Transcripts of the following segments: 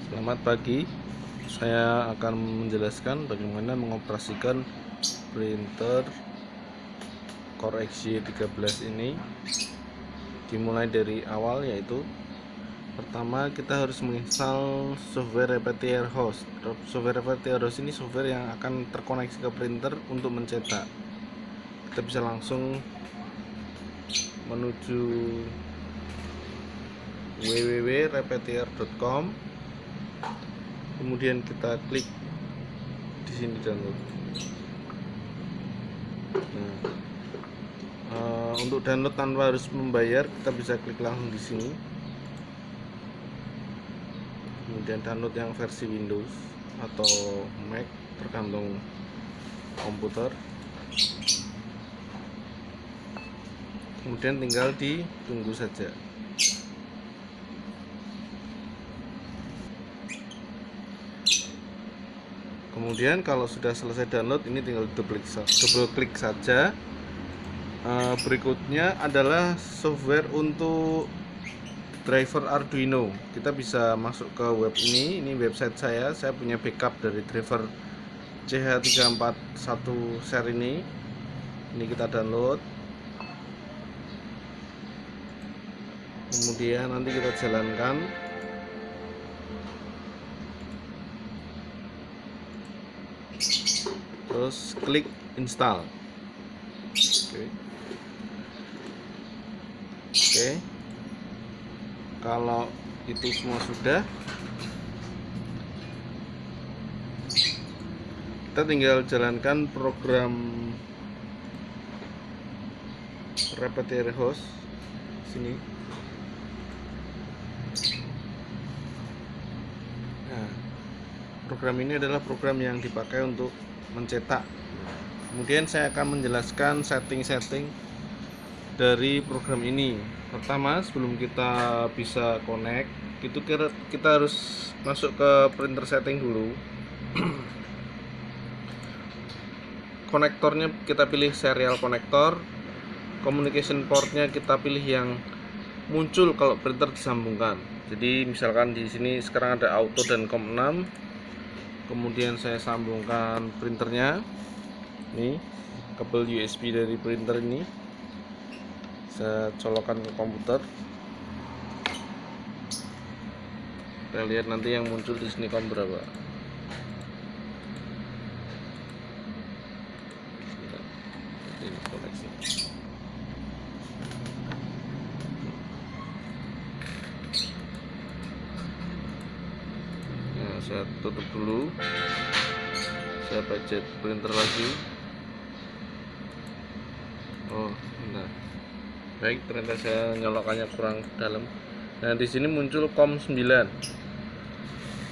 Selamat pagi, saya akan menjelaskan bagaimana mengoperasikan printer Core XY13 ini. Dimulai dari awal, yaitu pertama kita harus menginstal software Repetier Host. Software Repetier Host ini software yang akan terkoneksi ke printer untuk mencetak. Kita bisa langsung menuju www.repetier.com, kemudian kita klik di sini download. Untuk download tanpa harus membayar, kita bisa klik langsung di sini. Kemudian download yang versi Windows atau Mac, tergantung komputer. Kemudian tinggal ditunggu saja. Kemudian kalau sudah selesai download, ini tinggal double klik saja. Berikutnya adalah software untuk driver Arduino. Kita bisa masuk ke web ini website saya punya backup dari driver CH341 share ini kita download. Kemudian nanti kita jalankan. Terus klik install. Oke. Kalau itu semua sudah, kita tinggal jalankan program Repetier Host sini. Nah, program ini adalah program yang dipakai untuk mencetak. Kemudian saya akan menjelaskan setting-setting dari program ini. Pertama, sebelum kita bisa connect, kita harus masuk ke printer setting dulu. Konektornya kita pilih serial konektor. Communication portnya kita pilih yang muncul kalau printer disambungkan. Jadi misalkan di sini sekarang ada auto dan COM6. Kemudian saya sambungkan printernya. Ini kabel USB dari printer ini saya colokkan ke komputer. Kita lihat nanti yang muncul di sini COM berapa. Ini koneksi. Nah, saya tutup dulu. Saya pencet printer lagi. Oh, nah. Baik, ternyata saya nyolokannya kurang dalam. Nah, di sini muncul COM9.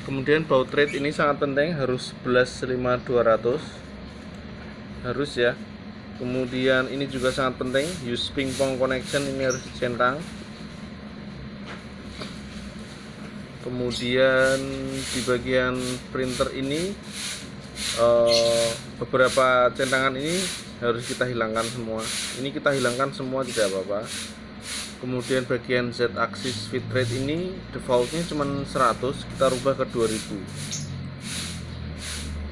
Kemudian baud rate ini sangat penting, harus 11.5200. Harus ya. Kemudian ini juga sangat penting, use pingpong connection ini harus dicentang. Kemudian di bagian printer ini beberapa centangan ini harus kita hilangkan semua. Ini kita hilangkan semua, tidak apa-apa. Kemudian bagian Z axis feed rate ini defaultnya cuma 100, kita rubah ke 2000.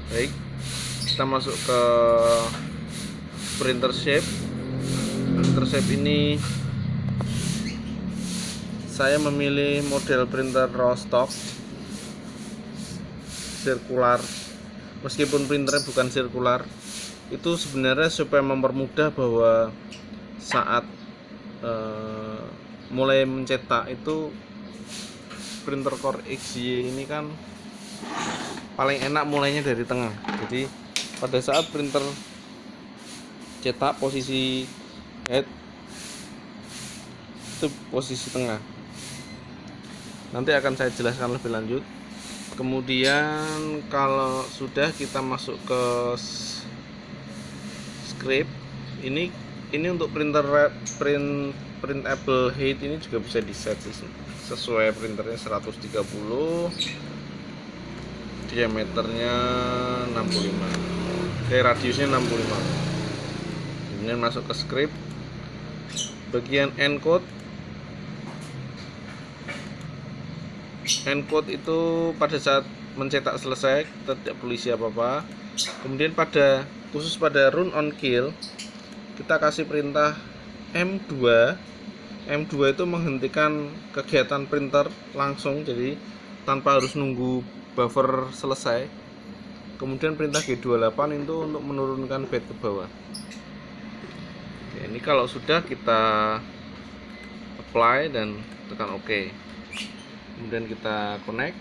Baik, kita masuk ke printer shape. Printer shape ini saya memilih model printer raw stock sirkular. Meskipun printernya bukan sirkular, itu sebenarnya supaya mempermudah bahwa saat mulai mencetak itu printer Core XY ini kan paling enak mulainya dari tengah. Jadi pada saat printer cetak, posisi head itu posisi tengah. Nanti akan saya jelaskan lebih lanjut. Kemudian kalau sudah, kita masuk ke script. Ini untuk printable height ini juga bisa di set sesuai printernya. 130, diameternya 65, radiusnya 65. Kemudian masuk ke script, bagian encode encode itu pada saat mencetak selesai kita tidak perlu isi apa-apa. Kemudian khusus pada run on kill kita kasih perintah M2. M2 itu menghentikan kegiatan printer langsung, jadi tanpa harus nunggu buffer selesai. Kemudian perintah G28 itu untuk menurunkan bed ke bawah. Oke, ini kalau sudah kita apply dan tekan OK. Kemudian kita connect.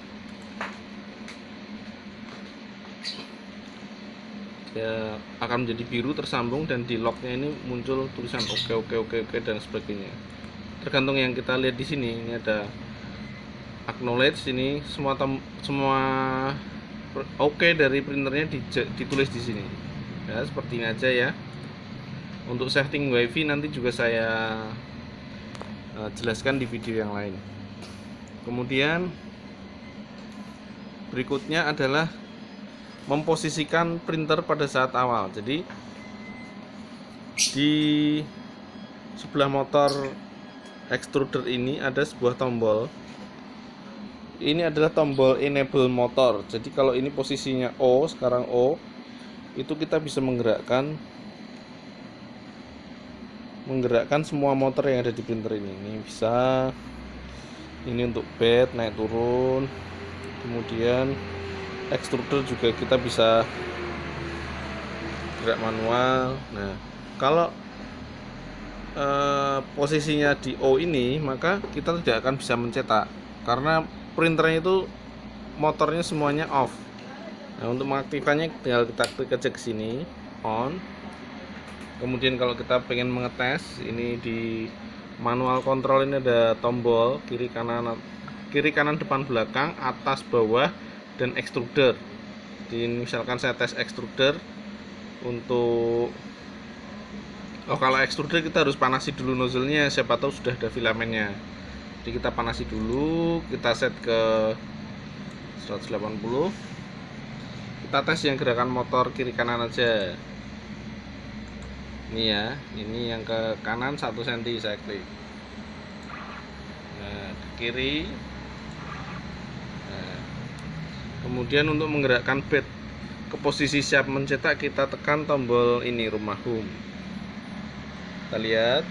Dia akan menjadi biru tersambung dan di lognya ini muncul tulisan oke dan sebagainya. Tergantung yang kita lihat di sini. Ini ada acknowledge, ini semua oke dari printernya ditulis di sini. Ya, seperti ini aja ya. Untuk setting WiFi nanti juga saya jelaskan di video yang lain. Kemudian berikutnya adalah memposisikan printer pada saat awal. Jadi di sebelah motor extruder ini ada sebuah tombol. Ini adalah tombol enable motor. Jadi kalau ini posisinya O, sekarang O, itu kita bisa menggerakkan semua motor yang ada di printer ini. Ini bisa, ini untuk bed naik turun. Kemudian extruder juga kita bisa gerak manual. Nah, kalau posisinya di O ini, maka kita tidak akan bisa mencetak karena printernya itu motornya semuanya off. Nah, untuk mengaktifkannya tinggal kita klik aja ke sini on. Kemudian kalau kita pengen mengetes, ini di manual control ini ada tombol kiri kanan depan belakang, atas bawah, dan extruder. Jadi misalkan saya tes extruder untuk kalau extruder kita harus panasi dulu nozzle-nya, siapa tahu sudah ada filamennya. Jadi kita panasi dulu, kita set ke 180. Kita tes yang gerakan motor kiri kanan aja. Ini ya, ini yang ke kanan 1 cm saya klik. Nah, ke kiri. Nah, kemudian untuk menggerakkan bed ke posisi siap mencetak, kita tekan tombol ini, rumah home. Kita lihat.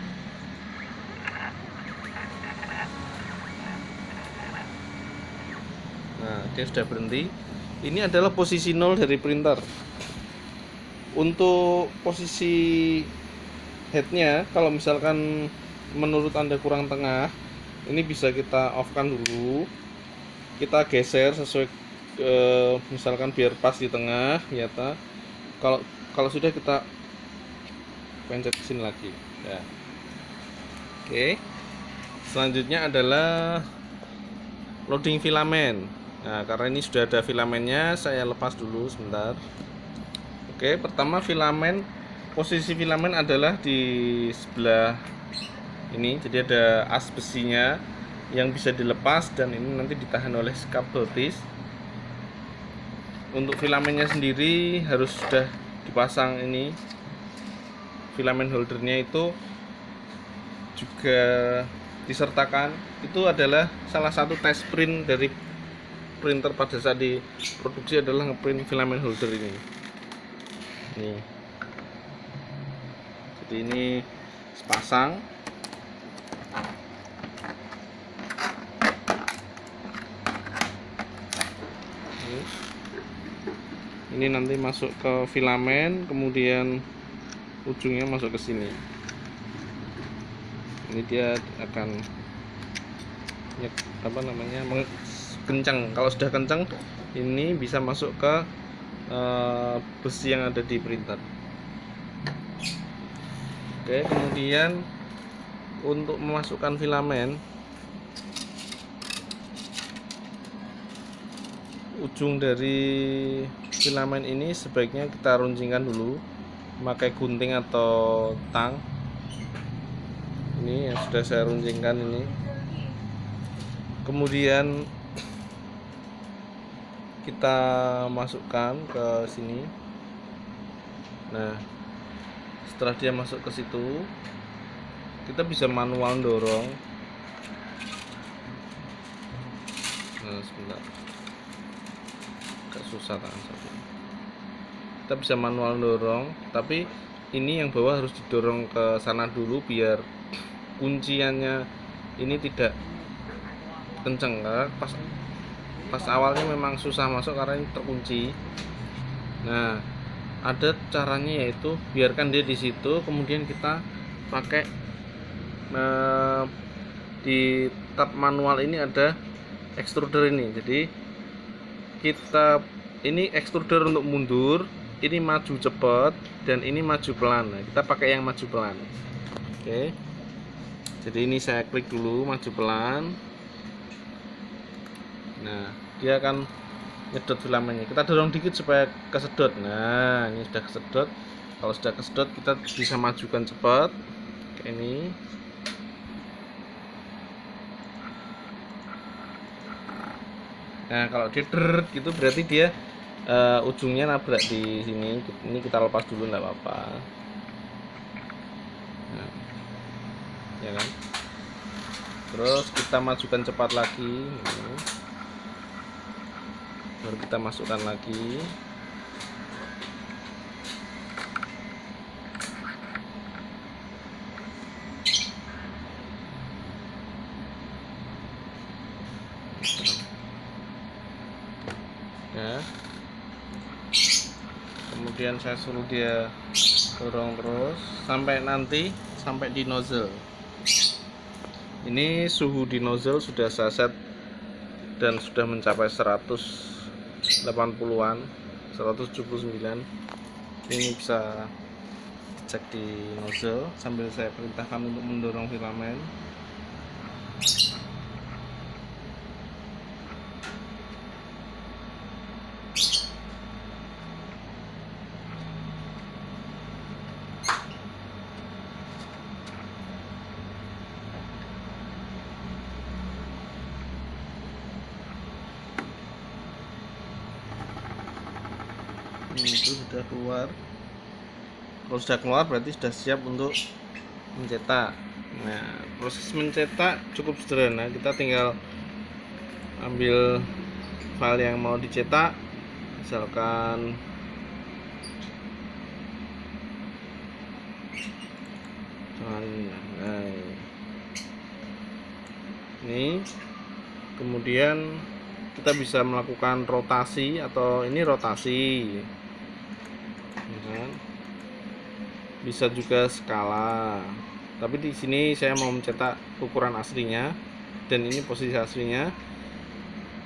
Nah, dia sudah berhenti. Ini adalah posisi 0 dari printer. Untuk posisi headnya, kalau misalkan menurut Anda kurang tengah, ini bisa kita off-kan dulu. Kita geser sesuai misalkan biar pas di tengah, ya ta. Kalau sudah kita pencet ke sini lagi. Ya. Oke. Selanjutnya adalah loading filamen. Nah, karena ini sudah ada filamennya, saya lepas dulu sebentar. Oke, pertama posisi filamen adalah di sebelah ini. Jadi ada as besinya yang bisa dilepas dan ini nanti ditahan oleh skap betis. Untuk filamennya sendiri harus sudah dipasang ini. Filamen holdernya itu juga disertakan. Itu adalah salah satu test print dari printer pada saat diproduksi adalah ngeprint filamen holder ini. Nih. Jadi ini sepasang. Ini nanti masuk ke filamen, kemudian ujungnya masuk ke sini. Ini dia akan kencang. Kalau sudah kencang, ini bisa masuk ke besi yang ada di printer. Oke, kemudian untuk memasukkan filamen, ujung dari filamen ini sebaiknya kita runcingkan dulu memakai gunting atau tang. Ini yang sudah saya runcingkan ini. Kemudian kita masukkan ke sini. Nah, setelah dia masuk ke situ, kita bisa manual dorong. Nah, sebentar, agak susah tangan satu. Kita bisa manual dorong, tapi ini yang bawah harus didorong ke sana dulu biar kunciannya ini tidak kenceng, karena pas awalnya memang susah masuk karena ini terkunci. Nah, ada caranya, yaitu biarkan dia di situ, kemudian kita pakai di tab manual ini ada extruder ini. Jadi kita ini extruder untuk mundur, ini maju cepat, dan ini maju pelan. Nah, kita pakai yang maju pelan. Oke, jadi ini saya klik dulu maju pelan. Nah, dia akan nyedot filamennya. Kita dorong dikit supaya kesedot. Nah, ini sudah kesedot. Kalau sudah kesedot, kita bisa majukan cepat kayak ini. Nah, kalau dia deret gitu berarti dia ujungnya nabrak di sini. Ini kita lepas dulu, nggak apa-apa. Nah, ya kan. Terus kita majukan cepat lagi. Baru kita masukkan lagi. Ya, kemudian saya suruh dia dorong terus sampai di nozzle. Ini suhu di nozzle sudah saya set dan sudah mencapai 180-an, 179. Ini bisa cek di nozzle sambil saya perintahkan untuk mendorong filamen. Itu sudah keluar. Kalau sudah keluar berarti sudah siap untuk mencetak. Nah, proses mencetak cukup sederhana. Kita tinggal ambil file yang mau dicetak, misalkan ini. Kemudian kita bisa melakukan rotasi, atau ini rotasi, bisa juga skala. Tapi di sini saya mau mencetak ukuran aslinya, dan ini posisi aslinya.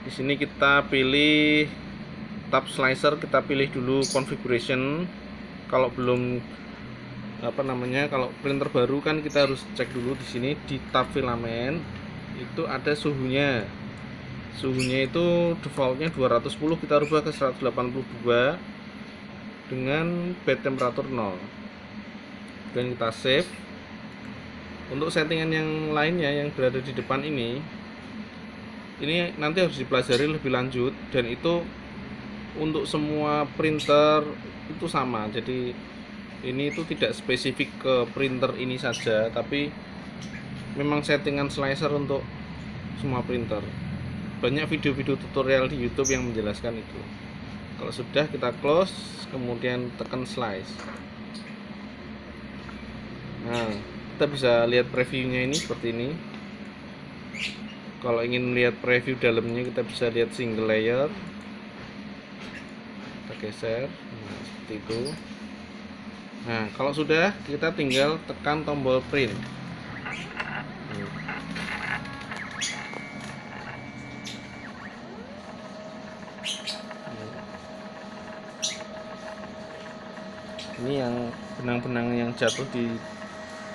Di sini kita pilih tab slicer, kita pilih dulu configuration. Kalau belum kalau printer baru kan kita harus cek dulu di sini di tab filamen itu ada suhunya. Suhunya itu defaultnya 210, kita rubah ke 182 dengan bed temperatur 0. Dan kita save. Untuk settingan yang lainnya yang berada di depan ini nanti harus dipelajari lebih lanjut, dan itu untuk semua printer itu sama. Jadi ini itu tidak spesifik ke printer ini saja, tapi memang settingan slicer untuk semua printer. Banyak video-video tutorial di YouTube yang menjelaskan itu. Kalau sudah, kita close, kemudian tekan slice. Nah, kita bisa lihat previewnya ini seperti ini. Kalau ingin lihat preview dalamnya, kita bisa lihat single layer. Kita geser, nah, seperti itu. Nah, kalau sudah, kita tinggal tekan tombol print. Ini yang benang-benang yang jatuh di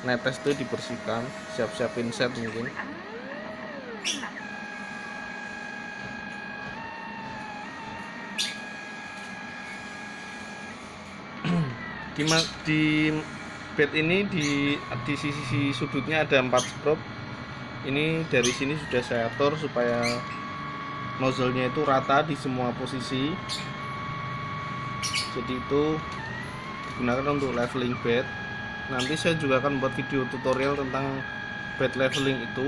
netes itu dibersihkan, siap-siap inset mungkin. Di bed ini di sisi sudutnya ada 4 stroke. Ini dari sini sudah saya atur supaya nozzle-nya itu rata di semua posisi. Jadi itu digunakan untuk leveling bed. Nanti saya juga akan buat video tutorial tentang bed leveling itu.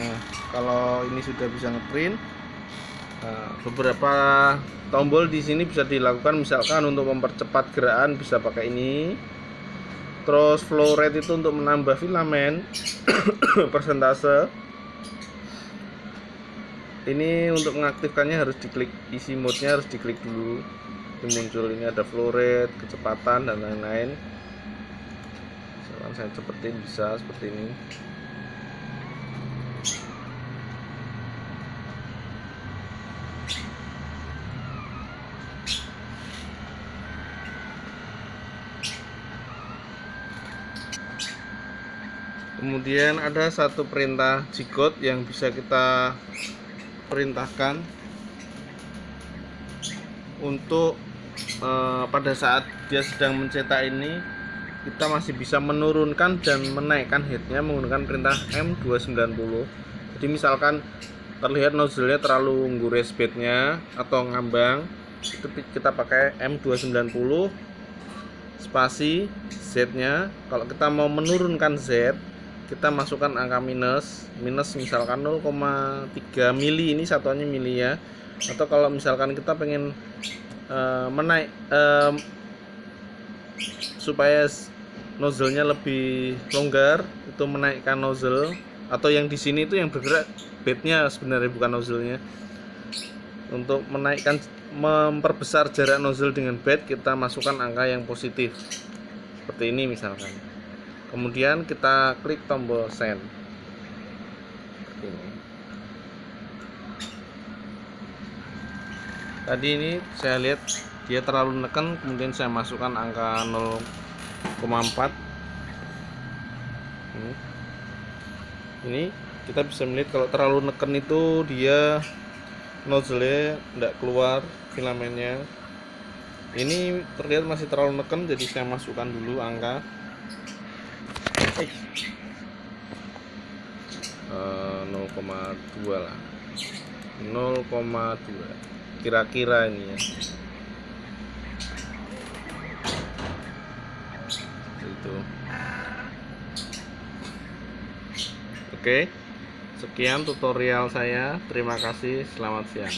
Nah, kalau ini sudah bisa ngeprint, beberapa tombol di sini bisa dilakukan, misalkan untuk mempercepat gerakan bisa pakai ini. Terus flow rate itu untuk menambah filamen persentase. Ini untuk mengaktifkannya harus diklik, isi mode-nya harus diklik dulu. Ini muncul, ini ada flow rate, kecepatan dan lain-lain. Misalkan saya cepetin bisa seperti ini. Kemudian ada satu perintah G-code yang bisa kita perintahkan untuk pada saat dia sedang mencetak ini, kita masih bisa menurunkan dan menaikkan headnya menggunakan perintah M290. Jadi misalkan terlihat nozzle-nya terlalu menggores bednya atau ngambang, itu kita pakai M290 spasi Z-nya. Kalau kita mau menurunkan Z, kita masukkan angka minus misalkan 0,3 mili, ini satuannya mili ya. Atau kalau misalkan kita pengen supaya nozzle-nya lebih longgar, itu menaikkan nozzle, atau yang di sini itu yang bergerak bednya sebenarnya bukan nozzle-nya. Untuk menaikkan, memperbesar jarak nozzle dengan bed, kita masukkan angka yang positif seperti ini misalkan. Kemudian kita klik tombol send. Ini. Tadi ini saya lihat dia terlalu neken, kemudian saya masukkan angka 0,4. Ini kita bisa melihat kalau terlalu neken itu dia nozzle tidak keluar filamennya. Ini terlihat masih terlalu neken, jadi saya masukkan dulu angka 0,2 lah, 0,2 kira-kira ini ya. Itu. Oke, sekian tutorial saya. Terima kasih. Selamat siang.